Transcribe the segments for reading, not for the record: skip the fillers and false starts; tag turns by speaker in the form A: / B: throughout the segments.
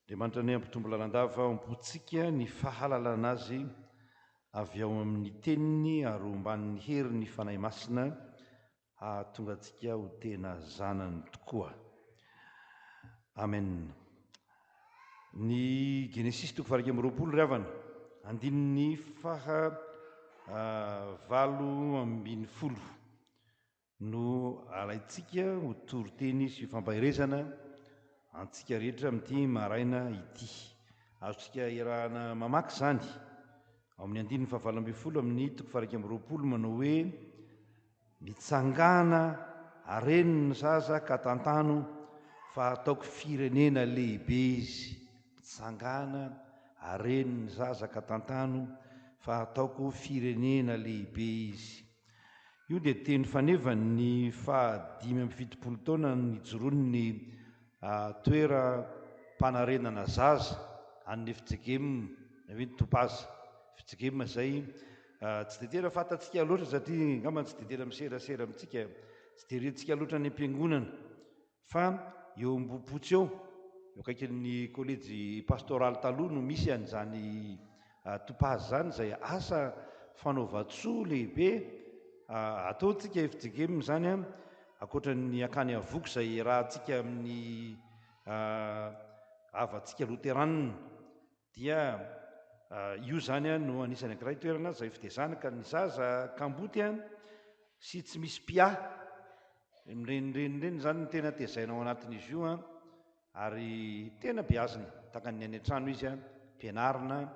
A: Andriamanitra ny ampitombo lalandava ompontsika ny fahalalana azy avy ao amin'ny teniny ary omban'ny hery ny fanahy masina hahatonga antsika ho tena zanany tokoa. Amen. Ny Genesis 1:20 ry havana, andininy valo ambin'ny folo no alaitsika ho toriteny sy fampahirezana antsika rehetra amin'ity maraina ity. Azontsika irahana mamaky zany ao amin'ny andininy 9 amin'ny 1:20 manao hoe: mitsangana areny ny zaza ka tantano fa ataoko firenena lehibe izy. Mitsangana areny ny zaza ka tantano fa ataoko firenena lehibe izy. Io dia teny fanevany ny 570 taona nijoroany toeram-panarenana zaza an'ny Efijegem, hoe Topaza. Efijegem izay tsy dia tena fantatsika loatra satria angamba tsy dia tena miserasera amintsika, tsy dia rentsika loatra ny am-piangonana, fa eo Ambohipotsy eo akaikin'ny kolejy pastoraly taloha no misy an'izany Topaza zany, izay asa fanaova-tsoa lehibe ataontsika Efijegem zany a, ankoatran'ny akany Avoky izay rahantsika amin'ny havantsika Loteranina, dia io zany a no anisany ankiray toerana izay fitezana ka ny zaza kamboty a sy tsy misy pia mirenireny zany no tena tezaina ao anatin'izy io a, ary tena beazina takany any an-trano izy a, pianarina,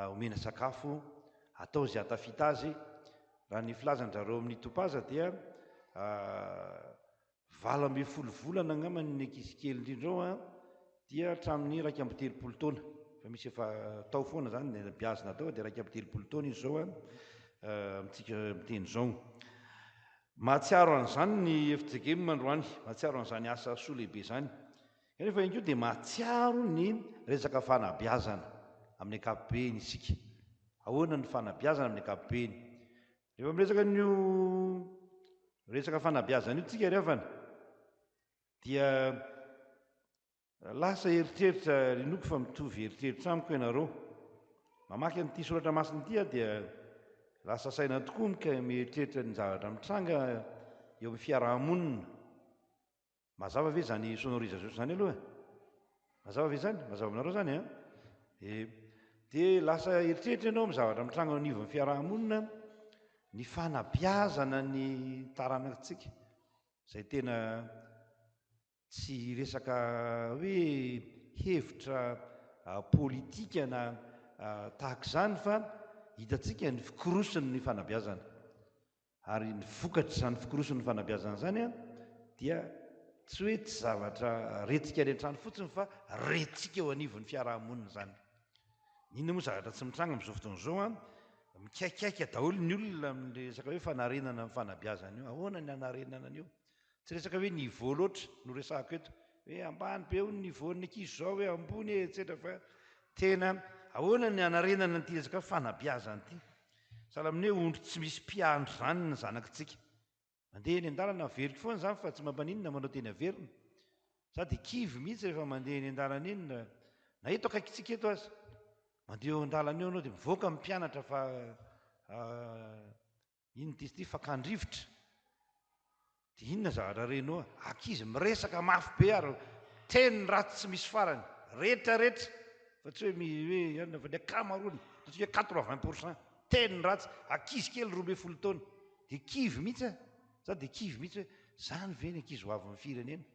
A: omena sakafo, atao izay hatafita azy. Raha ny filazanjareo amin'ny Topaza dia 12 volana angamba ny ankizy kely indrindra ao a, dia hatramin'ny 230 taona, fa misy efa tao foana zany ny beazina tao dia 230 taona izy zao a, amintsika miteny izao. Mahatsiaro an'izany ny Efijegem androany, mahatsiaro an'izany asa soa lehibe zany, kanefa iankoa dia mahatsiaro ny resaka fanabeazana amin'ny ankapobeny isika. Ahoana ny fanabeazana amin'ny ankapobeny? Rehefa miresaka n'io resaka fanabeazana io tsika ry havana, dia lasa eritreritra rinoko fa mitovy eritreritra amiko ianareo. Mamaky an'ity soratra masina ity dia lasa saina tokoa mieritreritra ny zavatra mitranga eo amin'ny fiarahamonina. Mazava ve zany sonorisation zany aloha? Mazava ve zany? Mazava aminareo zany a? Dia lasa eritreritra ianao amin'ny zavatra mitranga anivon'ny fiarahamonina, ny fanabeazana ny taranaka izay tena tsy resaka hoe hevitra politika na tahaka izany, fa hitantsika ny fikorosony ny fanabeazana, ary ny vokatra izany fikorosony ny fanabeazana zany a dia tsy hoe tsy zavatra retsika any an-trano fotsiny fa retsika eo anivon'ny fiarahamonina zany. Inona moa zavatra tsy mitranga amin'izao fotoana izao a? Mikaikaika daholo ny olona amin'ny resaka hoe fanarenana amin'ny fanabeazana io. Ahoana ny anarenana an'io? Tsy resaka hoe niveau loatra no resahako eto, hoe ambany be ny niveau-ny ankizy zao, hoe ambony etcetera, fa tena ahoana ny anarenana n'ity resaka fanabeazana ity? Sahala amin'ny hoe ondry tsy misy mpiandry zany ny zanakitsika. Mandeha eny an-dalana averiko foana zany fa tsy mampaninona manao teny averina, sady kivy mihitsy rehefa mandeha eny an-dalana eny, na eto akaikitsika eto aza, mandeha eo an-dalana eo anao dia mivoaka amin'ny mpianatra fa ino diso ity, fakandrivotra. Dia inona zavatra renao? Ankizy miresaka mafy be ary teny ratsy tsy misy farany, rehetrarehetra, fa tsy hoe anona fa ny akamaroany, tsy hoe 80% teny ratsy. Ankizy kely 12 taona dia kivy mihitsy a, sady dia kivy mihitsy hoe zany ve ny ankizy ho avy amin'ny firenena?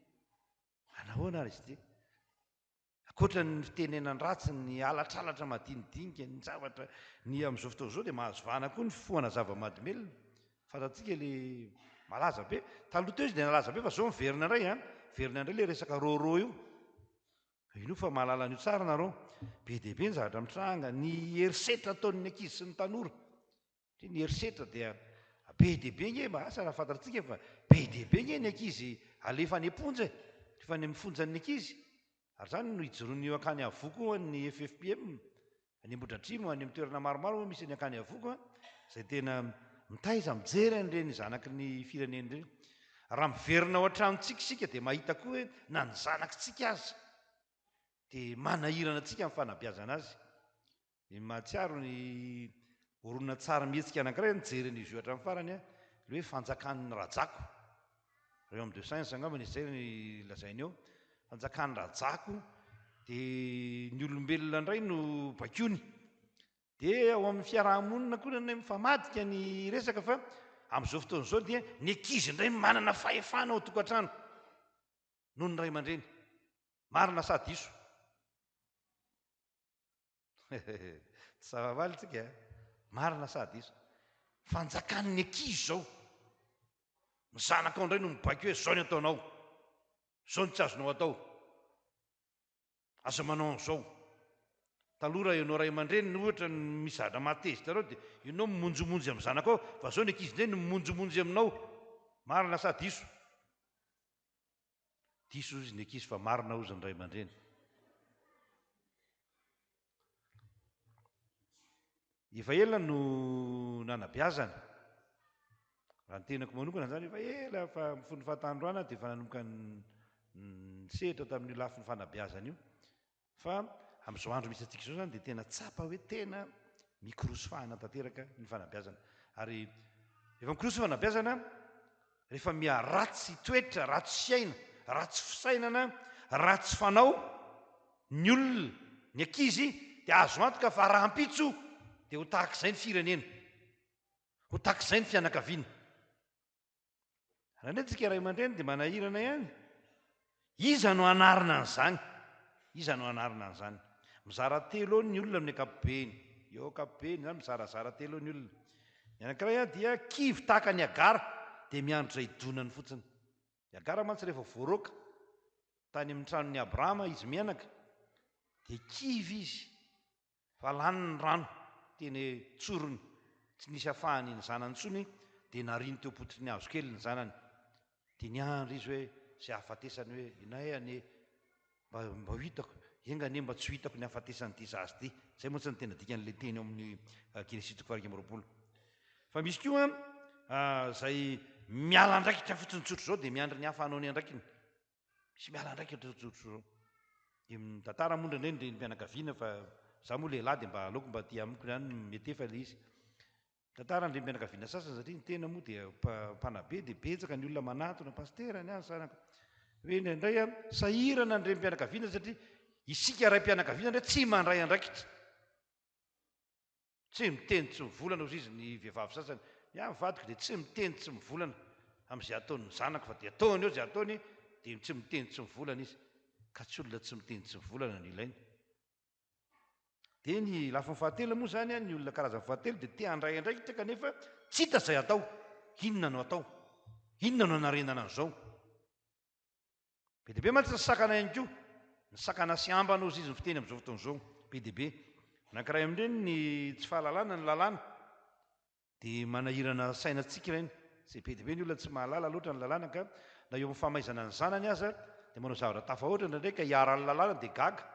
A: Anahoana ary izy ity? Ankoatra ny fitenenan ratsy, ny alatralatra madinidinika, ny zavatra ny amin'izao fotoana izao dia mahazo vahana koa ny fifohana zava-mahadomelina. Fantatsika ilay malaza be, taloha teo izy dia nalaza be, fa izao miverina indray a, miverina indray ilay resaka roro io. Ino fa mahalala an'io tsara nareo? Be dia be ny zavatra mitranga, ny herisetra ataon'ny ankizy sy ny tanora. Ny herisetra dia be dia be nge, asa raha fantatsika fa be dia be nge ny ankizy alefa any am-ponja, rehefa any amin'ny fonjan'ny ankizy. Ary zany no hijoroany eo akany Avoko ny FFPM, any Ambohidratrimo, any amin'ny toerana maromaro misy any akany Avoko, izay tena mitaiza mijery an'ireny zanaky ny firenena ireny. Raha miverina ao an-tranontsika isika dia mahita koa hoe na ny zanakitsika aza dia manahirana antsika amin'ny fanabeazana azy. Ny mahatsiaro ny oronina tsara mihetsika anankiray nijeren'izy io hatramin'ny farany a, le hoe fanjakan'ny rajako. Reo amin'ny de science angamba izay ny lazainy eo, fanjakan'ny rajako dia ny olombelona indray no bakiony. Dia ao amin'ny fiarahamonina koa nay mifamadika ny resaka fa amin'izao fotoana izao dia ny ankizy indray manana fahefana ao tokantrano noho ny ray aman-dreny. Marina sa diso? Zavavaly tsika marina sa diso? Fanjakan'ny ankizy zao. Ny zanakao indray no mibaky hoe zao ny ataonao, zao ny tsy azonao atao, aza manao an'izao. Taloha raha ianao ray aman-dreny ny ohatra mizadra matezitareo dia ianao mimonjomonjy amin'ny zanakao, fa zao ny ankizy indray no mimonjomonjy aminao. Marina sa diso? Diso izy ny ankizy fa marina ozy ny ray aman-dreny. Efa ela no nanabeazana. Raha ny tenako manokana zany efa ela fa mifony fahatandroana dia efa nanomboka nisehatra tamin'ny lafiny fanabeazana io. Fa amin'izao andro misy antsika izao zany dia tena tsapa hoe tena mikorosofahana tanteraka ny fanabeazana. Ary efa mikoroso fanabeazana rehefa miaratsy toetra, ratsy fiaina, ratsy fisainana, ratsy fanao ny olona, ny ankizy dia azo antoka fa rahampitso dia ho tahak'izay ny firenena, ho tahak'izay ny fianakaviana. Raha ndretsika ray aman-dreny dia manahirana ihany. Iza no anarina an'izany? Iza no anarina an'izany? Mizara telo eo ny olona amin'ny ankapobeny. Eo ankapobeny zany mizarazara telo eo ny olona. Ny anankiray dia kivy tahaka ny agara dia miandro izay donany fotsiny. Ny agara mantsy rehefa voaroaka tany amin'ny tranon'ny Abrahama izy mianaka dia kivy izy, fa lany ny rano teny tsorony, tsy nisy afahany ny zanany intsony dia nariny teo potrin'ny hazo kely ny zanany. Dia niandro izy hoe izay hafatesany hoe inay ane mba ho hitako, engane mba tsy ho hitako ny hafatesan'ity zazy ity. Izay moa tsy ny tena dikan'ilay teny ao amin'ny Genesis 1:20. Fa misy koa izay miala andraikitra fotsiny tsotro zao dia miandry ny hafa hanao ny andraikiny. Misy miala andraikitra tsotro zao. Dia mitantara moa indray ny mpianakaviana fa za moa lehilahy dia mba aleoko mba aty amiko ihany mety efa ilay izy. Tantara ny mpianakaviana sasany satria ny tena moa dia mpanabe dia betsaka ny olona manatona pastera ny azy sanaka. Hoe indraindray sahirana ny mpianakaviana satria isika ray mpianakaviana indray tsy mandray andraikitra. Tsy miteny tsy mivolana ozy izy ny vehivavy sasany. Mivadiko dia tsy miteny tsy mivolana amin'izay ataon'ny zanako fa dia ataony eo izay ataony dia tsy miteny tsy mivolana izy. Ka tsy olona tsy miteny tsy mivolana no ilaina. Dia ny lafiny fahatelo moa zany ny olona karazany fahatelo dia te handray andraikitra kanefa tsy hita izay atao. Inona no atao? Inona no anarenana an'izao? Be dia be mantsy ny sakana ihany koa. Ny sakana sy ambana ozy izy ny fiteny amin'izao fotoana izao. Be dia be. Anankiray amin'ireny ny tsy fahalalana ny lalàna dia manahirana sainantsika ireny. Izay be dia be ny olona tsy mahalala loatra ny lalàna ka na eo amin'ny famaizana ny zanany aza dia manao zavatra tafahoatra indraindray ka hiara ny lalàna dia gaga.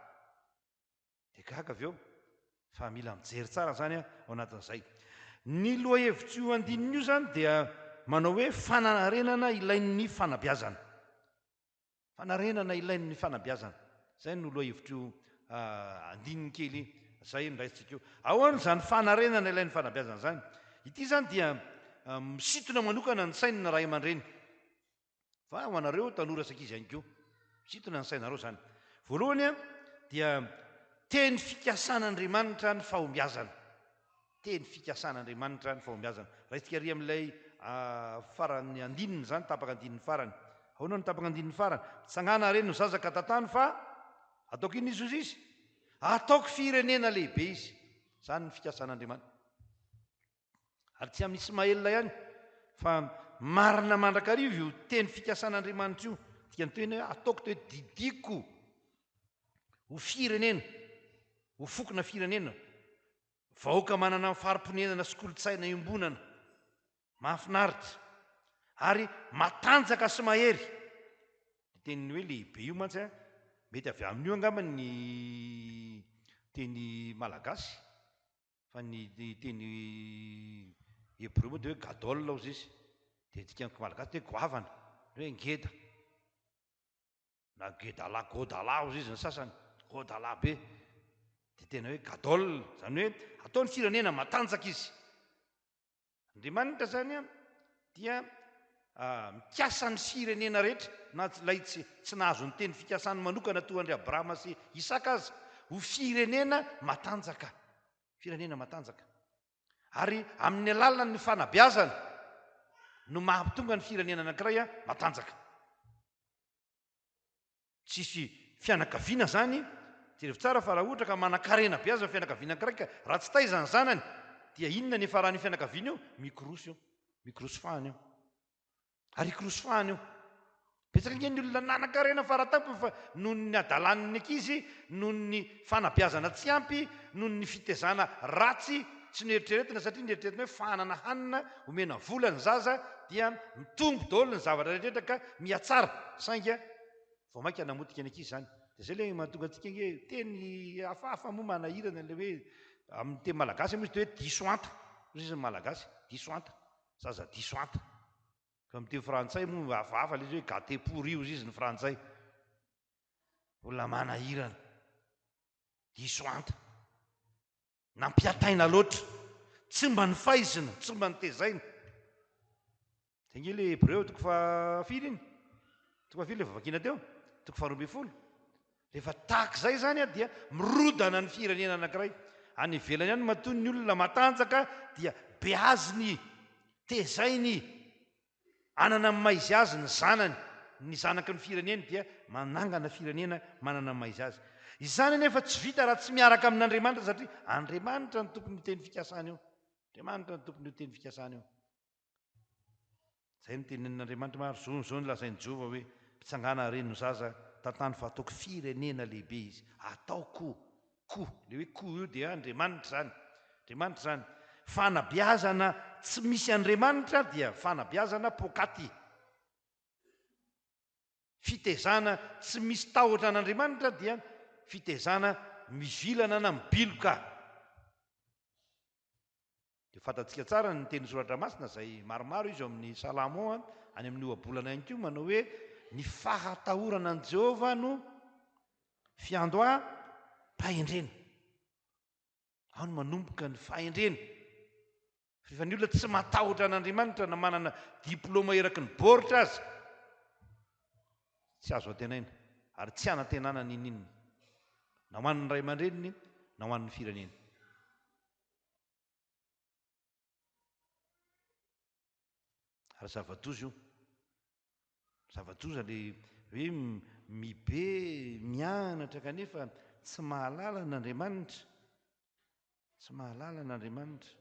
A: Dia gaga avy eo. Fa mila mijery tsara zany ao anatin'izay. Ny lohahevitra io andininy io zany dia manao hoe fanarenana ilain'ny fanabeazana. Fanarenana ilain'ny fanabeazana. Izay no lohahevitra io andininy kely izay ndraisitsika io. Ahoana izany fanarenana ilain'ny fanabeazana zany? Ity zany dia misintona manokana ny sainina ray aman-dreny. Fa ho anareo tanora sy ankizy ihany koa, misintona ny sainareo zany. Voalohany dia teny fikasan'Andriamanitra ny fahombiazana. Teny fikasan'Andriamanitra ny fahombiazana. Raha isika ry amin'ilay farany andininy zany, tapaka andininy farany. Ahoana ny tapaka andininy farany? Tsangana reny no zaza ka tantany fa ataoko iny izy izy? Ataoko firenena lehibe izy. Zany ny fikasan'Andriamanitra. Ary tsy amin'ny Ismaelina ihany fa marina mandrakarivo io teny fikasan'Andriamanitra io. Dikany teny hoe ataoko toe didiko ho firenena, ho fokona firenena, vahoaka manana farim-ponenana sy kolontsaina iombonana, mahafinaritra ary matanjaka sy mahery. Teniny hoe lehibe io mantsy mety avy amin'io angamba ny teny malagasy, fa ny teny hebreo moa dia hoe gadol ozy izy, dia dikan'ny malagasy hoe goavana, hoe ngeda na gedala godala ozy izy ny sasany, haut-dalà be dia tena hoe gadol, zany hoe ataony firenena matanjaka izy. Andriamanitra zany a dia mikasa ny firenena rehetra na lay tsy nahazo ny teny fikasany manokana toa andry Abrahama sy Isaka aza ho firenena matanjaka, firenena matanjaka. Ary amin'ny alalany ny fanabeazana no mahampitonga ny firenena anankiray matanjaka. Tsisy fianakaviana zany, jereo tsara fa raha ohatra ka manan-karena beazana fianakaviana anankiray ka raha tsy taizany zanany dia inona ny efa raha ny fianakaviana io? Mikorosy io, mikorosy fahany io. Ary ikorosy fahany io. Betsaka ny olona nanan-karena fara-tampony fa noho ny adalan'ny ankizy, noho ny fanabeazana tsy ampy, noho ny fitezana ratsy tsy nieritreretina satria nieritreretina hoe fahanana hanina omena vola ny zaza dia mitombo daholo ny zavatra rehetra ka miatsara sainga vao mainka namotika ny ankizy zany. Dia zay le mahatonga antsika hoe teny hafahafa moa manahirana le hoe amin'ny teny malagasy moa izy dia hoe diso anta. Izy ny malagasy diso anta, zaza diso anta. Fa amin'ny teny frantsay moa hafahafa le izy hoe gâté pourri izy ny frantsay. Olona manahirana, diso anta. Nampiataina loatra, tsy mba ny faizina, tsy mba ny tezaina. Dia nge le Hébreu toko fahafiry iny, toko fahafiry le vavakina teo, toko faharoa ambin'ny folo. Rehefa tahak'izay zany a dia mirodana ny firenena anankiray. Any ivelany ihany matoy ny olona matanjaka dia beaziny, tezainy, anana ny maizy azy ny zanany, ny zanaky ny firenena dia manangana firenena manana ny maizy azy. Izany nefa tsy vita raha tsy miaraka amin'Andriamanitra satria Andriamanitra ny tompony ho teny fikasana io. Andriamanitra ny tompony ho teny fikasana io. Zay ny tenin'Andriamanitra maro zony lazainy Jehova hoe mpitsangana reno zaza tantany fa ataoko firenena lehibe izy. Ataoko koa. Le hoe koa io dia Andriamanitra zany. Andriamanitra zany. Fanabeazana tsy misy Andriamanitra dia fanabeazana pokaty. Fitezana tsy misy tahotra an'Andriamanitra dia fitezana mivilana na mibiloka. Dia fantatsika tsara ny teny soratra masina izay maromaro izy eo amin'ny Salamo any amin'ny ohabolana ihany koa manao hoe ny fahatahorana an' Jehova no fiandoham-pahendrena. Ao no manomboka ny fahendrena. Rehefa ny olona tsy matahotra an'Andriamanitra na manana diplôma eraky ny baoritra azy, tsy azo antenaina ary tsy hanantenana ninina. Na ho an'ny ray aman-dreniny, na ho an'ny firenena. Ary zava-doza io. Zava-doza le hoe mibe, mianatra kanefa tsy mahalala n'Andriamanitra. Tsy mahalala n'Andriamanitra.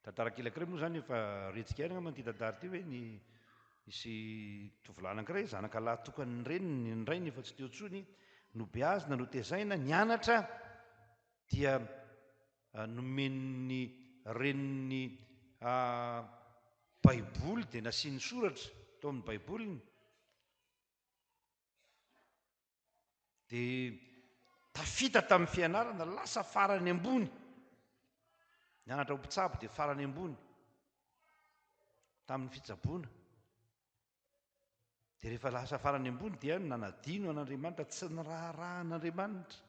A: Tantara kely moa zany efa retsika ihany angamba ity tantara ity hoe nisy tovolahy anankiray zanaka lahy tokany ny reniny, ny rainy efa tsy teo intsony, no beazina, no tezaina, nianatra dia nomen'ny reniny baiboly dia nasiany soratra tao amin'ny baiboliny. Dia tafita tamin'ny fianarana, lasa farany ambony. Nianatra ho mpitsabo dia farany ambony tamin'ny fitsaboana. Dia rehefa lasa farany ambony dia nanadino an'Andriamanitra, tsy niraharahan'Andriamanitra.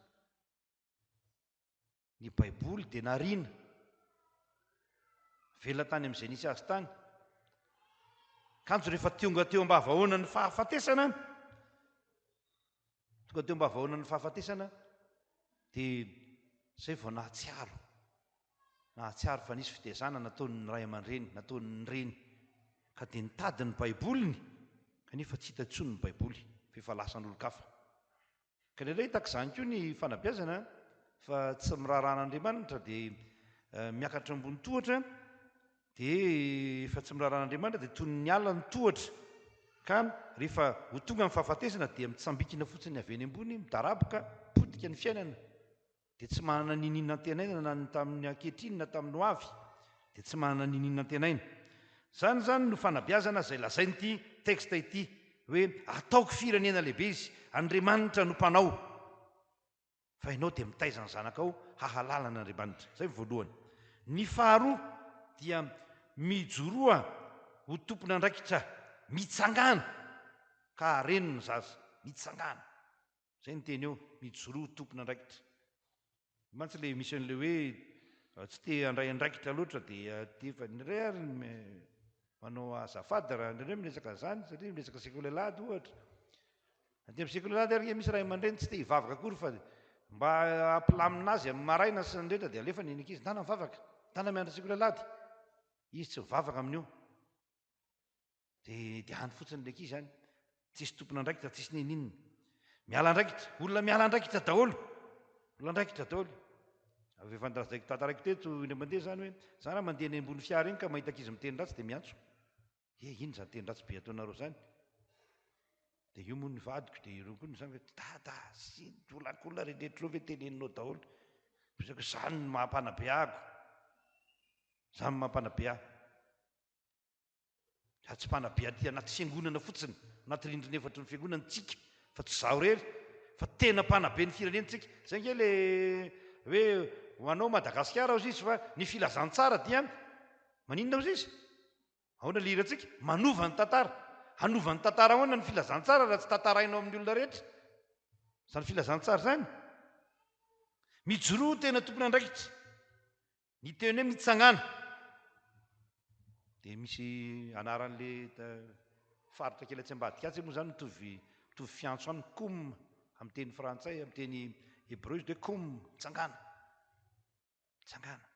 A: Ny baiboly dia nariana. Velona tany amin'izay nisy azy tany. Kanjo rehefa tonga teo am-bavahoana ny fahafatesana, tonga teo am-bavahoana ny fahafatesana, dia izay vao nahatsiaro. Nahatsiaro fa nisy fitezana nataon'ny ray aman-dreny, nataon'ny reny. Ka dia nitady ny baiboliny, kanefa tsy hita intsony ny baiboly, fa efa lasan'olon-kafa. Ka indraindray tahak'izany koa ny fanabeazana, fa tsy miraharan'Andriamanitra dia miakatra ambony tohatra, dia efa tsy miraharan'Andriamanitra dia toy ny alina ny tohatra. Ka rehefa ho tonga amin'ny fahafatesana dia mitsambikina fotsiny avy eny ambony, midaraboka, potika ny fiainana. Dia tsy manana ninina antenaina na tamin'ny ankehitriny na tamin'ny ho avy, dia tsy manana ninina antenaina. Zany no fanabeazana izay lazain'ity teksta ity hoe ataoko firenena lehibe izy, Andriamanitra no mpanao. Fa ianao dia mitaiza ny zanakao hahalala an'Andriamanitra. Zay voalohany. Ny faharoa dia mijoroa ho tompona andraikitra mitsangana ka reniny zaza mitsangana zay ny teny eo mijoroa tompona andraikitra mantsy le misy an'le hoe tsy te andray andraikitra loatra dia tefa nyray ary manao azafady raha ndraindray miresaka zany satria miresaka sekolelady ohatra ate amin'ny sekolelady ary misy ray aman-dreny tsy te hivavaka akory fa mba ampilaminazy amin'ny maraina sy ny rehetra dia alefa ny ankizy tana mivavaka tana miandra sekolelady izy tsy mivavaka amin'io dia any fotsiny le ankizy any tsisy tompona andraikitra tsisy neninina miala andraikitra olona miala andraikitra daholo olona andraikitra daholo efa ndrazaiko tantaraiko teto indray mandeha zany hoe za raha mandeha ny ambony fiara iny ka mahita ankizy miteny ratsy dia miantso iny zany teny ratsy be ataonareo zany dia io moa ny vadiko dia ireo koa zany hoe dada sy olakolona rehetrareo ve teneninao daholo misako zany ny mahampanabeako zany ny mahampanabe ahy za tsy mpanabe aty anaty fiangonana fotsiny anaty rindrina efatry ny fiangonana tsika fa tsy zaho rery fa tena mpanabe ny firenentsika zay nge le hoe hoanao Madagasikara ao izy fa ny filazantsara dia maninona ao izy ahoana liratsika manova ny tantara hanova ny tantara ahoana ny filazantsara raha tsy tantarainao amin'ny olona rehetra zany filazantsara zany mijoroa tena tompona andraikitra ny teny hoe mitsangana dia misy anaran'le faritra kely Atsiambadikatsy moa zany mitovy fiantso aminy com amin'ny teny frantsay amin'ny teny hébreu izy hoe com mitsangana mitsangana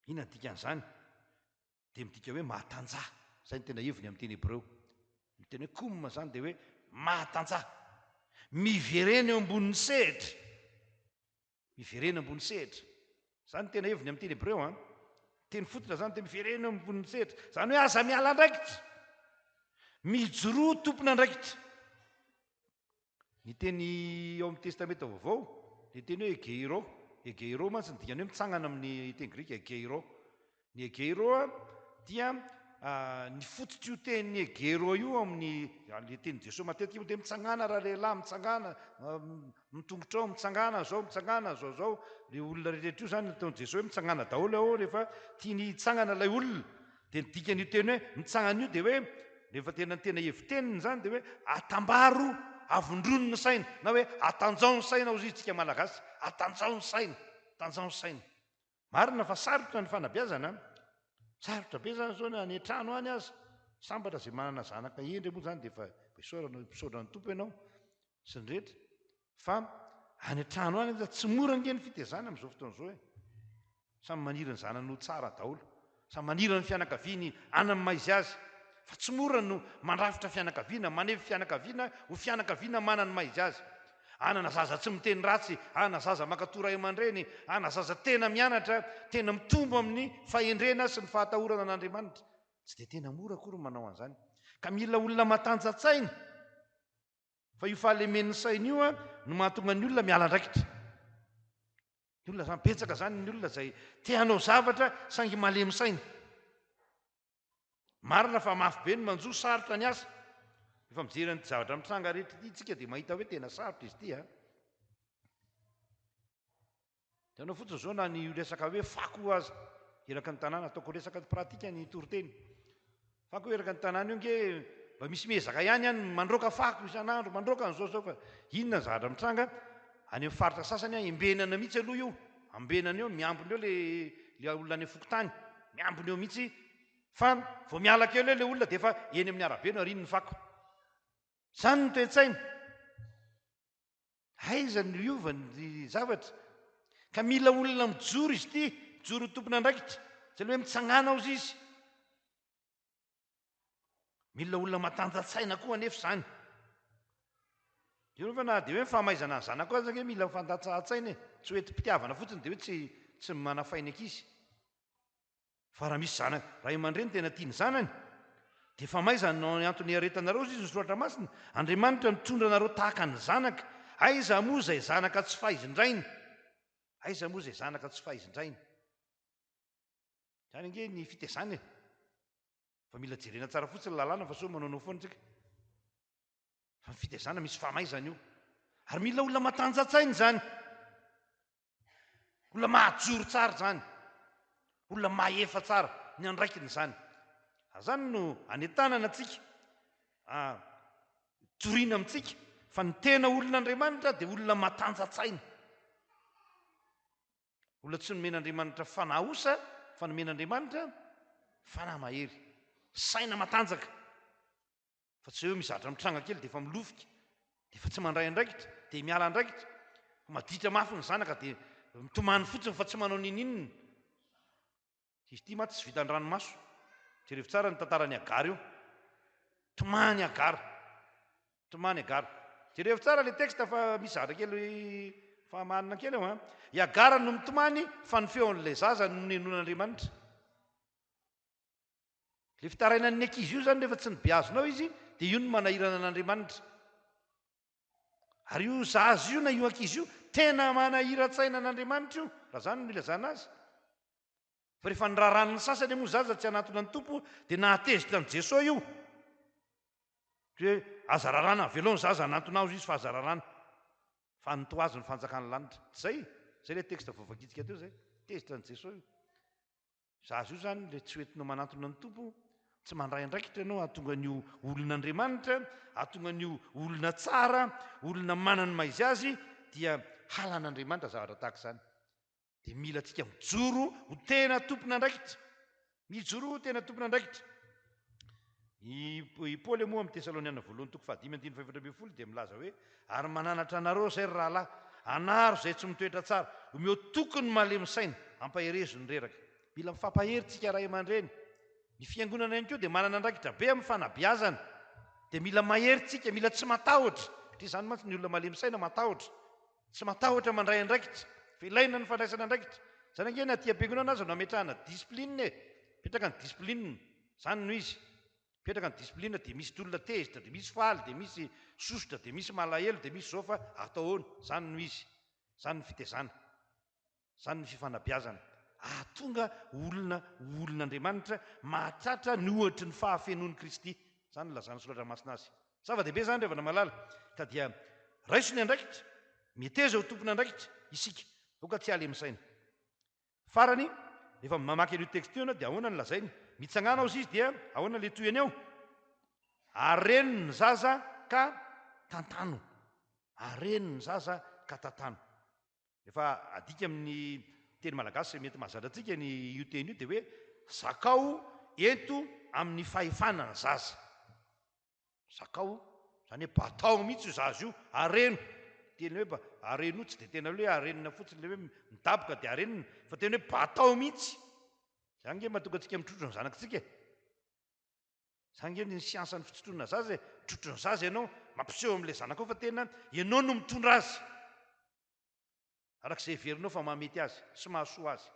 A: inona dikan'izany dia midika hoe mahatanjah zay ny tena heviny amin'ny teny hébreu ny teny hoe com zany dia hoe mahatanjah miverena eo ambonin'ny sehitra miverena ambony sehitra zany tena heviny amin'ny teny hébreu teny fototra zany dia miverena eo ambonin'ny sehitra zany hoe aza miala andraikitra mijoroa tompona andraikitra ny teny ao amin'ny testamenta vaovao dia teny hoe egeiro mantsy ny dikany hoe mitsangana amin'ny teny grika egeiro ny egeiro dia ny fototra io teny egeiro io amin'ny teny Jesosy matetika io dia mitsangana raha lehilahy mitsangana mitongotra ao mitsangana zao le olona rehetra io zany nataon'i Jesosy hoe mitsangana daholo ao rehefa tiany hitsangana ilay olona dia ny dikan'io teny hoe mitsangana io dia hoe rehefa tena heviteniny zany dia hoe atambaro avondrono ny saina na hoe atanjao ny saina ao izy tsika malagasy atanjao ny saina marina fa sarotra ny fanabeazana sarotra be zany zao any an-trano any aza sambatra zay manana zanaka endry moa zany dia efa mpisaorana ny tompo ianao sy ny rehetra fa any an-trano any aza tsy mora nge ny fitezana amin'izao fotoan'izao samy manira ny zanany ho tsara daholo samy manira ny fianakaviany any amin'ny maizy azy fa tsy mora no mandrafitra fianakaviana manefy fianakaviana ho fianakaviana manany maizy azy anana zaza tsy miteny ratsy ana zaza makatora aman-dreny ana zaza tena mianatra tena mitombo amin'ny fahendrena sy ny fahatahorana an'Andriamanitra tsy dia tena mora akory manao an'izany ka mila olona matanjatsaina fa io fahalemen'ny saina io no mahatonga ny olona miala andraikitra ny olona zany betsaka zany ny olona zay te hanao zavatra saingy malemy saina marina fa mafy be ny manjo sarotra ny asa efa mijery ny zavatra mitranga rehetra ity tsika dia mahita hoe tena sarotra izy ity tanao fotsiny zao na ny resaka hoe fako azy eraka ny tanàna ataoko resaka pratika ny toriteny fako eraka ny tanàna io nge mba misy mezaka ihany mandroaka fako isan'andro mandroaka n'zao fa inona ny zavatra mitranga any amin'ny faritra sasany embenana mihitsy aloha io ambenana eo miambony eo le olona any fokotany miambony eo mihitsy fa vao miala kely eo le olona dia efa eny amin'ny arabe no ariny ny fako zany ny toe-tsaina aiza ny riovany zavatra ka mila olona mijoro izy ity mijoro tompona andraikitra zay le hoe mitsangana ao izy mila olona matanjatsaina koa anefa zany io fa na dia hoe mifahamaizana ny zanako azy hoe mila mifandatsatsaina tsy hoeti-pitiavana fotsiny dia hoe tsy manafainy ankizy fa raha misy zanaka raha aman-dreny tena tiany zanany dia fa maizany no antony aretanareo izy ny soratra masina Andriamanitra mitondra anareo tahaka ny zanaka aiza moa zay zanaka tsy fahaizindrainy aiza moa zay zanaka tsy fahaizindrainy zany nge ny fitezana fa mila jerena tsara fotsiny lalàna fa so manaonao foana tsika fa ny fitezana misy fahamaizana io ary mila olona matanjatsainy zany olona mahajoro tsara zany olona mahefa tsara ny andraikiny zany zany no anetanana atsika toriana amintsika fa ny tena olon'Andriamanitra dia olona matanjatsaina, olona tsy nomen'Andriamanitra fanahy osa fa nomen'Andriamanitra fanahy mahery, saina matanjaka, fa tsy hoe mizatra mitranga kely dia efa milofika, dia efa tsy mandray andraikitra dia miala andraikitra, maditra mafy ny zanaka dia mitomany fotsiny fa tsy manao ninninina. Izy ity maty tsy vita ny ranomaso, jerevy tsara ny tantaran'ny Agara io, tomany Agara, tomany Agara. Jerevy tsara le texte fa misy zatra kely fahamanina kely eo. I Agara no mitomany fa ny feon'ilay zaza no nenon'Andriamanitra. Le fitarainan'ny ankizy io zany rehefa tsy nibeazonao izy dia io no manahirana an'Andriamanitra. Ary io zaza io na io ankizy io tena manahira-tsaina an'Andriamanitra io, raha zany no ilazana azy. Fa rehefa niraran'ny sasany moa zaza tsy hanatona ny tompo dia nahatezitra an' Jesosy io. Hoe aza rarana, veloany zaza hanatona azy izy fa aza rarana. Fa nytoazy ny fanjakan'ny lanitra. Zay le texte voavakitsika teo zay. Tezitra an' Jesosy io. Zaza io zany le tsy hoentinao manatona ny tompo, tsy mandray andraikitra ianao, ahatonga an'io olon'Andriamanitra, ahatonga an'io olona tsara, olona manana ny maizy azy, dia halan'Andriamanitra zavatra tahaka izany. Dia mila antsika mijoro ho tena tompon'andraikitra, mijoro ho tena tompon'andraikitra. I Paoly moa amin'ny Tesaloniana voalohany toko 5:7-8 dia milaza hoe ary mananatra anareo zay ry rahalahy, anaro zay tsy mitoetra tsara, omeo tokony malemy saina, ampaherezo ny reraka. Mila mifampahery tsika ray aman-dreny. Ny fiangonana ihany koa dia manana andraikitra be amin'ny fanabeazana, dia mila mahery tsika, mila tsy matahotra. Dia izany mantsy ny olona malemy saina matahotra, tsy matahotra mandray andraikitra, fa ilaina ny fandraisana andraikitra. Zany ange na aty am-piangonana aza no ametrahana disiplinina, petraka ny disiplinina, zany noho izy. Petraka ny disiplinina dia misy olona tezitra, dia misy faly, dia misy sosotra, dia misy malahelo, dia misy zao fa atao ahoana. Zany noho izy, zany ny fitezana, zany ny fifanabeazana. Ahatonga olon'Andriamanitra mahatratra ny ohatry ny fahafenon'i Kristy. Zany lazany soratra masina azy. Zava-dehibe zany rehefa namalala ka dia raiso ny andraikitra, miteza ho tompon'andraikitra isika, oka tsy alemy saina. Farany rehefa mamaky an'io texte io dia ahoana ny lazainy? Mitsangana ao izy dia ahoana le toyany eo? Areno ny zaza ka tantano. Areno ny zaza ka tantano. Rehefa adika amin'ny teny malagasy mety mahazatra antsika ny io teny io dia hoe zakao ento amin'ny fahefana ny zaza. Zakao zany hoe batao mihitsy io zaza io, areno. Teny hoe areno tsy dia tena hoe arenona fotsiny le hoe midaboka dia arenona, fa teny hoe batao mihitsy. Zany nge mahatonga antsika mitrotro ny zanakitsika. Zany nge ny siansan'ny fitsotrona zaza, trotro ny zaza ianao, mampiseho amin'ilay zanakao fa tena ianao no mitondra azy. Arak'izay heverinao fa mahamety azy, sy mahasoa azy.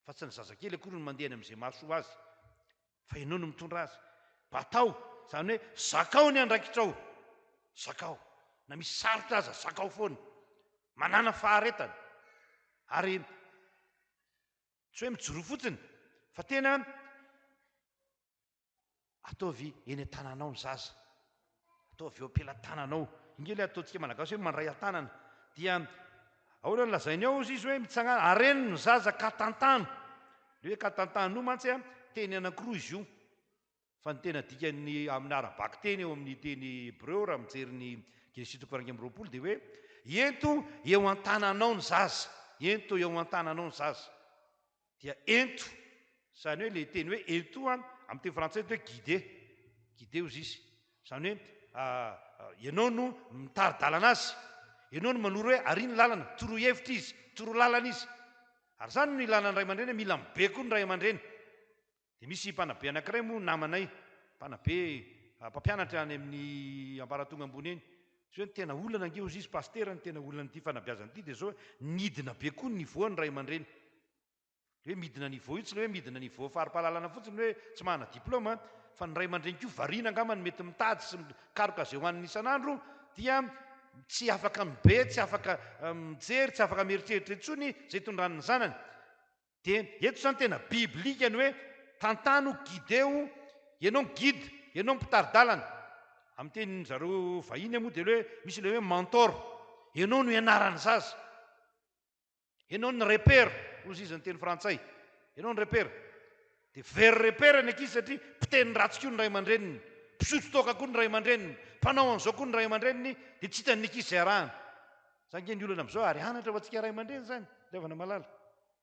A: Fa tsy ny zazakely akory no mandehany amin'izay mahasoa azy, fa ianao no mitondra azy. Batao, zany hoe zakao ny andraikitrao. Zakao. Na misy sarotra aza, zakao foana. Manana faharetana. Ary tsy hoe mijoro fotsiny, fa tena ataovy eny an-tananao ny zaza. Ataovy eo am-pelantananao. Inge le ataontsika malagasy hoe mandray an-tanana. Dia ahoana ny lazainy ao izy hoe mitsangana, areno ny zaza ka tantano. Le hoe ka tantano io mantsy teny anankiroa izy io. Fa ny tena dikany amin'ny arabaky teny eo amin'ny teny Hébreu raha mijery ny Genesis 1:20 dia hoe ento eo an-tananao ny zaza. Ento eo an-tananao ny zaza. Dia ento, zany hoe le teny hoe ento amin'ny teny frantsay hoe guider. Guider ozy izy. Zany hoe ianao no mitari-dalana azy. Ianao no manoro hoe ary ny lalana, toro hevitra izy, toro lalana izy. Ary zany no ilana ny ray aman-dreny hoe mila mibe koa ny ray aman-dreny. Dia misy mpanabe anankiray moa namanay, mpanabe mpampianatra any amin'ny ambaratonga ambony eny. Zao hoe tena olana ange ozy izy pastera ny tena olana ity fanabeazana ity dia zao nidina be koa ny niveau ny ray aman-dreny. Hoe midina niveau io tsy le hoe midina niveau fari-pahalalana fotsiny hoe tsy manana diplôma, fa ny ray aman-dreny koa variana angamba ny mety mitady sy mikaroka zay hoan'ny isan'andro dia tsy afaka mibe, tsy afaka mijery, tsy afaka mieritreritra intsony zay tondran'ny zanany. Dia eto zany tena biblika ny hoe tantano guideo, ianao guide, ianao mpitari-dalana. Amin'ny tenin zareo vahiny moa dia hoe misy le hoe mentor, ianao no ianarany zaza, ianao ny repère ozy izy ny teny frantsay, ianao ny repère. Dia very repère ny ankizy satria mpiteny ratsy koa ny ray aman-dreniny, mpisotro toka koa ny ray aman-dreniny, mpanao an'izao koa ny ray aman-dreniny, dia tsy hitany ankizy izay arahana. Zany ke ny olana amin'izao ary anatra ho antsika ray aman-dreny zany, levana malala.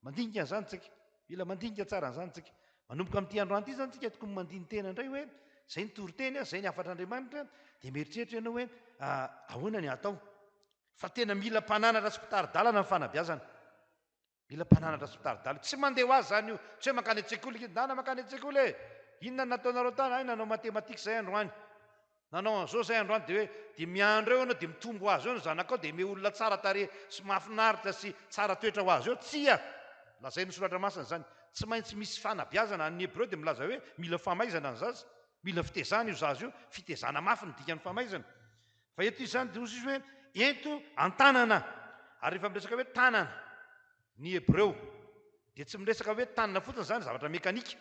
A: Mandinika an'izany tsika, mila mandinika tsara an'izany tsika. Manomboka amin'ity androany ity zany tsika tokony mandiny tena indray hoe zay ny toriteny, zay ny afatra Andriamanitra, dia mieritreritra ianao hoe ahoana ny atao. Fa tena mila mpananatra sy mpitaridalana ny fanabeazana. Mila mpananatra sy mpitaridalana. Tsy mandeha ho azy zany io, tsy hoe mankany an-tsekoly, dana mankany an-tsekoly e. Inona nataonareo tany? Ay, nanao matematika zay androany. Nanao an'izao zay androany dia hoe dia miandro eo ianao dia mitombo azy eo ny zanakao dia me olona tsara tarehy sy mahafinaritra sy tsara toetra ho azy eo. Tsia! Lazay ny soratra masina zany. Tsy maintsy misy fanabeazana ny Hebreo dia milaza hoe mila famaizana ny zaza. Mila fitezana io zaza io, fitezana mafy ny dikany famaizana. Fa eto izy zany dia hozy izy hoe eto an-tanana. Ary rehefa miresaka hoe tanana ny Hebreo dia tsy miresaka hoe tanana fotsiny zany zavatra mekanika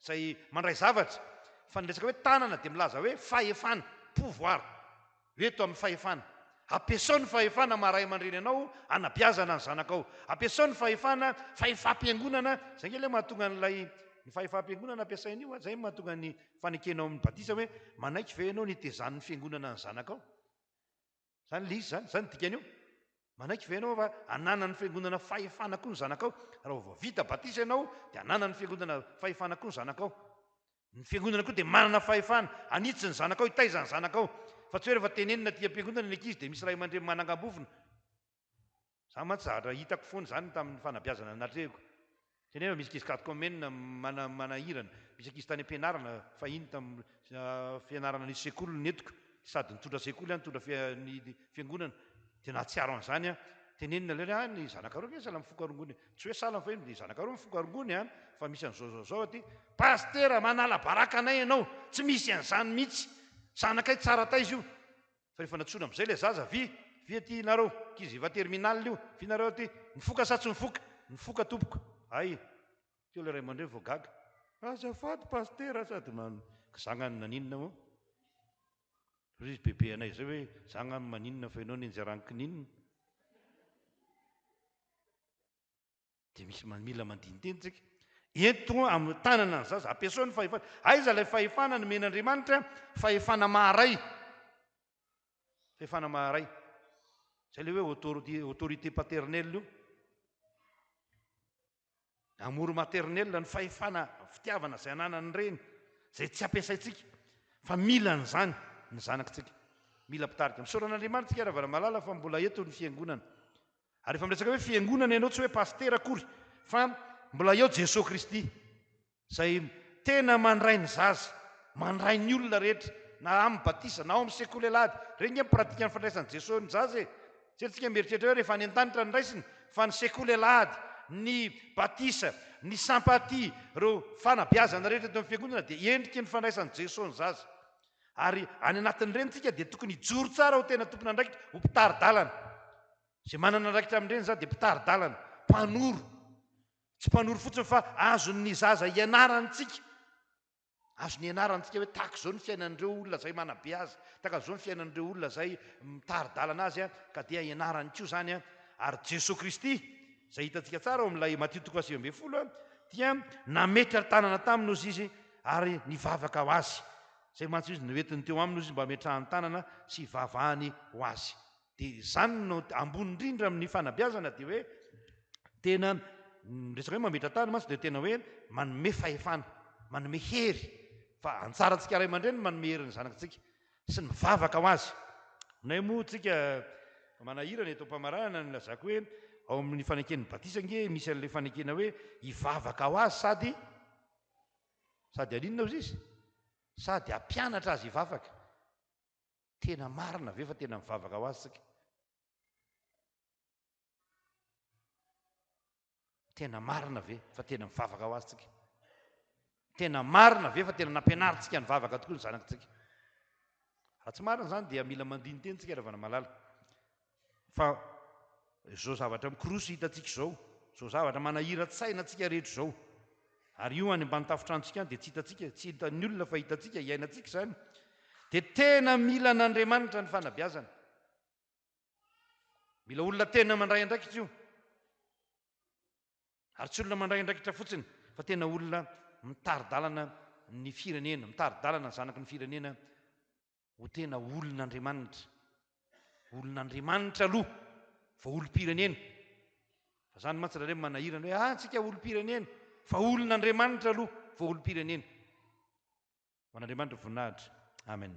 A: izay mandray zavatra. Fa ny resaka hoe tanana dia milaza hoe fahefana, pouvoir. Eto amin'ny fahefana. Ampiasao ny fahefana maharay aman-dreny anao anabeazana ny zanakao. Ampiasao ny fahefana fahefam-piangonana. Zay nge le mahatonga an'ilay ny fahefam-piangonana ampiasain'io, zay mahatonga ny fanekenao amin'ny batisa hoe manaiky ve ianao nitezan'ny fiangonana ny zanakao. Zany le izy zany, zany dikan'io. Manaiky ve ianao fa anana ny fiangonana fahefana koa ny zanakao. Raha vao vita batisa ianao dia anana ny fiangonana fahefana koa ny zanakao. Ny fiangonana koa dia manana fahefana, anitsy ny zanakao, hitaiza ny zanakao. Fa tsy hoe rehefa tenenina tia am-piangonana ny ankizy dia misy ray aman-dreny manangam-bovona. Za mantsy zavatra hitako foana zany tamin'ny fanabeazana natrehiko. Tenena misy ankizy catéchumène manahirana, misy ankizy tany am-pianarana fahiny tamin'ny fianarana ny sekoly netiko, sady nitondra sekoly any nitondra fiangonana. Dia nahatsiaro an'izany a, tenenina ilay ny zanakaro ke sala mifoka rongony. Tsy hoe sala fa ny zanakaro mifoka rongony a, fa misy an'izao aty. Pastera manala baraka anay ianao, tsy misy an'izany mihitsy. Zanakay tsara taiza io. Fa rehefa natsoina amin'izay ilay zaza, vy aty nareo, ankizy efa terminal io, vy nareo aty, mifoka sa tsy mifoka? Mifoka tompoko. Ay, teo ilay ray aman-dreny vao gaga. Azafady pastera sady zagnany naninona moa. Izy bebe anay zay hoe zagnany maninona fa ianao nenjarany kininina. Dia misy mila mandiniteny tsika. Eto amin'ny tanana ny zaza, ampiasao ny fahefana. Aiza ilay fahefana ny men'Andriamanitra, fahefana maharay. Fahefana maharay. Zay le hoe autorité paternelle io. Amour maternel ny fahefana fitiavana izay ananany reny, izay tsy ampiasaitsika. Fa mila n'izany ny zanakitsika. Mila mpitarika. Misaoran'Andriamanitra tsika rahavana malala fa mbola eto ny fiangonana. Ary rehefa miresaka hoe fiangonana ianao tsy hoe pastera akory, fa mbola eo Jesosy Kristy, izay tena mandray ny zaza, mandray ny olona rehetra, na amin'ny batisa, na ao amin'ny sekoly alahady. Reny mipratika ny fandraisan'i Jesosy ny zaza e. Tsy antsika mieritreritra hoe rehefa any an-tanitra ny raisiny, fa ny sekoly alahady, ny batisa, ny sampaty, ireo fanabeazana rehetra eto amin'ny fiangonana dia endriky ny fandraisan'i Jesosy ny zaza. Ary any anatin'ireny tsika dia tokony hijoro tsara ho tena tompona andraikitra, ho mpitaridalana. Izay manana andraikitra amin'ireny zany dia mpitaridalana, mpanoro. Tsy mpanoro fotsiny fa azon'ny zaza ianarantsika. Azony ianarantsika hoe tahaka izao ny fiainan'ireo olona izay manabe azy, tahaka izao ny fiainan'ireo olona izay mitaridalana azy a, ka dia ianarany koa zany a. Ary Jesosy Kristy, izay hitantsika tsara ao amin'ilay Matthieu 3:20 dia nametra tanana taminy ozy izy ary nivavaka ho azy. Zay mantsy izy noentiny teo aminy izy mba metrahany tanana sy vavahany ho azy. Dia izany no ambony indrindra amin'ny fanabeazana dia hoe tena resaka hoe mametra tanana mantsy dia tena hoe manome fahefana, manome hery. Fa antsarantsika ray aman-dreny manome hery ny zanakitsika sy ny mivavaka ho azy. Nay moa tsika manahirana eto am-pamaranana ny lazako hoe ao amin'ny faneken'ny batisa nge misy an'ilay fanekena hoe hivavaka ho azy sady aninona ozy izy? Sady ampianatra azy hivavaka. Tena marina ve fa tena mivavaka ho azy tsika? Tena marina ve fa tena mivavaka ho azy tsika? Tena marina ve fa tena nampianaritsika ny vavaka tokoa ny zanakitsika? Raha tsy marina zany dia mila mandiny teny tsika rahavana malala. Fa izao zavatra mikorosy hitantsika izao zavatra manahira-tsaina tsika rehetra izao. Ary io any ambany tafotranotsika any dia tsy hitantsika, tsy hitan'ny olona fa hitantsika, iainantsika zany. Dia tena mila n'Andriamanitra ny fanabeazana. Mila olona tena mandray andraikitra io. Ary tsy olona mandray andraikitra fotsiny, fa tena olona mitaridalana ny firenena, mitaridalana ny zanaky ny firenena ho tena olon'Andriamanitra. Olon'Andriamanitra aloha fa olom-pirenena. Fa zany mantsy raha manahirana hoe tsika olom-pirenena, fa olon'Andriamanitra aloha fa olom-pirenena. Ho an'Andriamanitra voninahitra. Amen.